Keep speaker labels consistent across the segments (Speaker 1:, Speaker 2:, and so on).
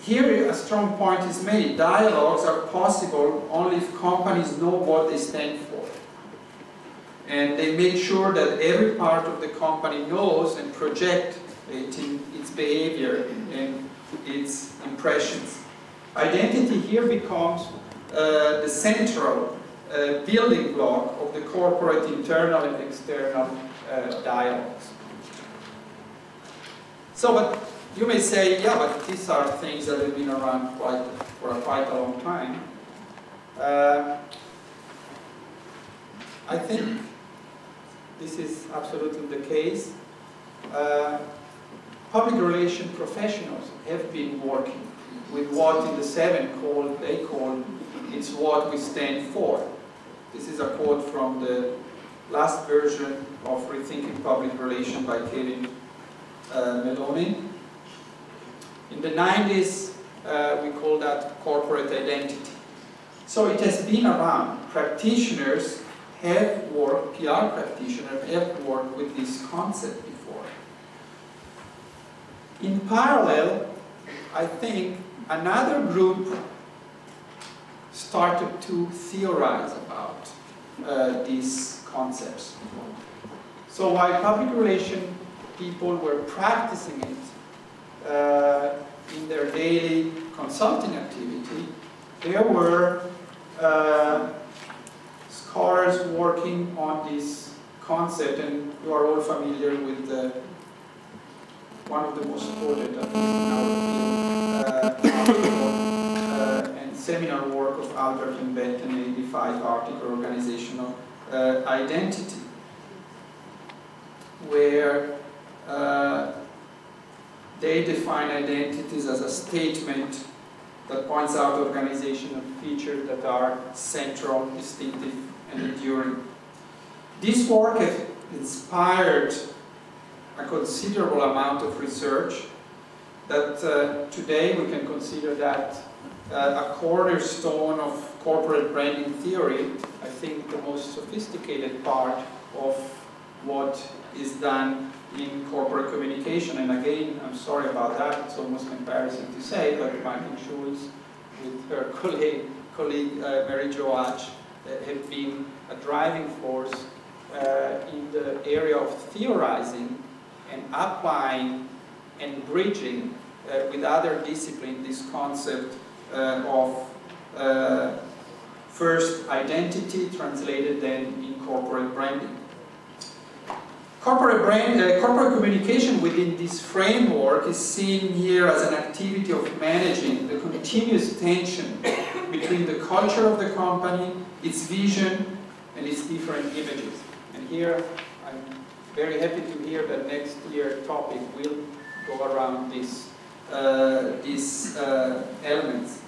Speaker 1: here a strong point is made. Dialogues are possible only if companies know what they stand for. And they make sure that every part of the company knows and projects it in its behavior and its impressions. Identity here becomes the central building block of the corporate internal and external dialogues. So, but you may say, yeah, but these are things that have been around for quite a long time. I think this is absolutely the case. Public relation professionals have been working with what in the 7 they call it's what we stand for. This is a quote from the last version of Rethinking Public Relations by Kevin Meloni. In the 90s, we call that corporate identity. So it has been around. Practitioners have worked, PR practitioners have worked with this concept before. In parallel, I think another group started to theorize about these concepts. So while public relations people were practicing it in their daily consulting activity, there were scholars working on this concept, and you are all familiar with one of the most quoted, at least in our field, and seminal work of Albert and Benton, 85 article, Organizational Identity, where they define identities as a statement that points out organizational features that are central, distinctive, and enduring. This work has inspired a considerable amount of research that today we can consider that a cornerstone of corporate branding theory. I think the most sophisticated part of what is done in corporate communication. And again, I'm sorry about that, it's almost embarrassing to say, but Michael Schulz with her colleague Mary Jo Hatch have been a driving force in the area of theorizing and applying and bridging with other disciplines this concept of first identity translated then in corporate branding. Corporate communication within this framework is seen here as an activity of managing the continuous tension between the culture of the company, its vision, and its different images. And here, I'm very happy to hear that next year's topic will go around these elements.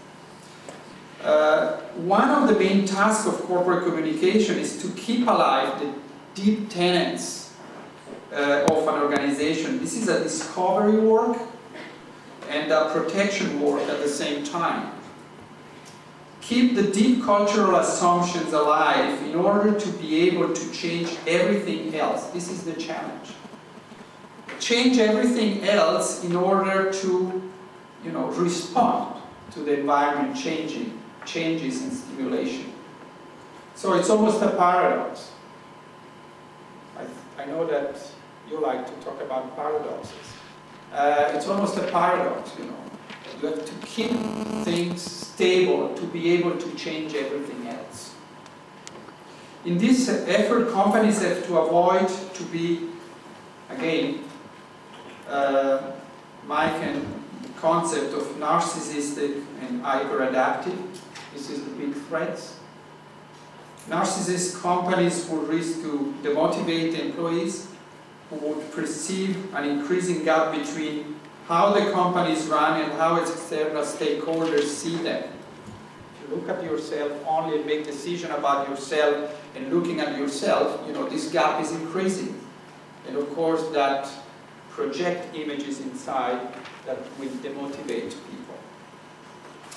Speaker 1: One of the main tasks of corporate communication is to keep alive the deep tenets of an organization. This is a discovery work and a protection work at the same time. Keep the deep cultural assumptions alive in order to be able to change everything else. This is the challenge. Change everything else in order to, respond to the environment changes and stimulation. So it's almost a paradox. I know that you like to talk about paradoxes. It's almost a paradox, You have to keep things stable to be able to change everything else. In this effort, companies have to avoid to be, again, Mike concept of narcissistic and hyperadaptive. This is the big threats. Narcissist companies would risk to demotivate employees who would perceive an increasing gap between how the company is run and how its external stakeholders see them. If you look at yourself only and make decisions about yourself and looking at yourself, this gap is increasing. And of course that project images inside that will demotivate people.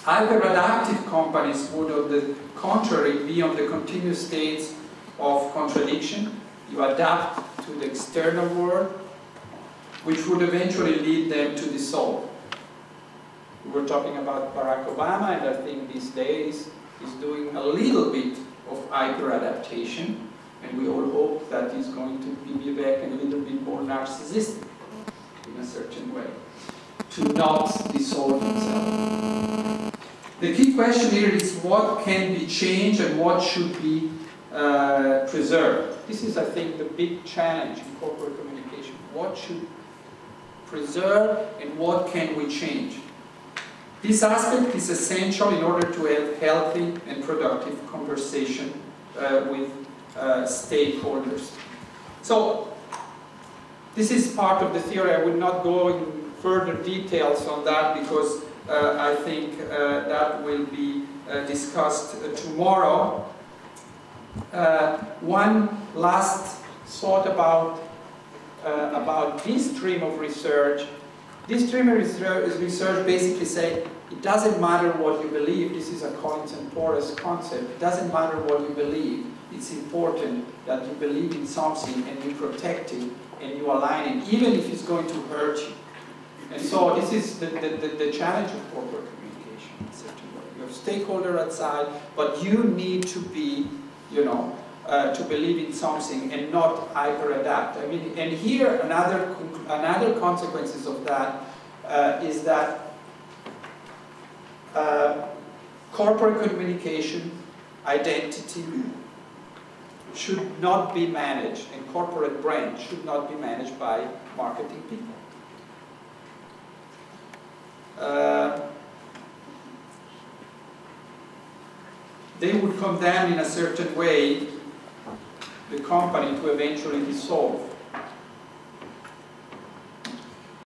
Speaker 1: Hyperadaptive companies would, on the contrary, be on the continuous states of contradiction. You adapt to the external world, which would eventually lead them to dissolve. We were talking about Barack Obama, and I think these days he's doing a little bit of hyper-adaptation, and we all hope that he's going to be back a little bit more narcissistic in a certain way, to not dissolve himself. The key question here is what can be changed and what should be preserved. This is, I think, the big challenge in corporate communication. What should preserve and what can we change? This aspect is essential in order to have healthy and productive conversation with stakeholders. So, this is part of the theory. I will not go in further details on that because I think that will be discussed tomorrow. One last thought about this stream of research. This stream of research basically say it doesn't matter what you believe. This is a Collins and Porras concept. It doesn't matter what you believe. It's important that you believe in something and you protect it and you align it, even if it's going to hurt you. And so this is the challenge of corporate communication in a certain way. You have stakeholder outside, but you need to be, you know, to believe in something and not hyper-adapt. I mean, and here another consequences of that is that corporate communication, identity should not be managed, and corporate brand should not be managed by marketing people. They would condemn in a certain way the company to eventually dissolve.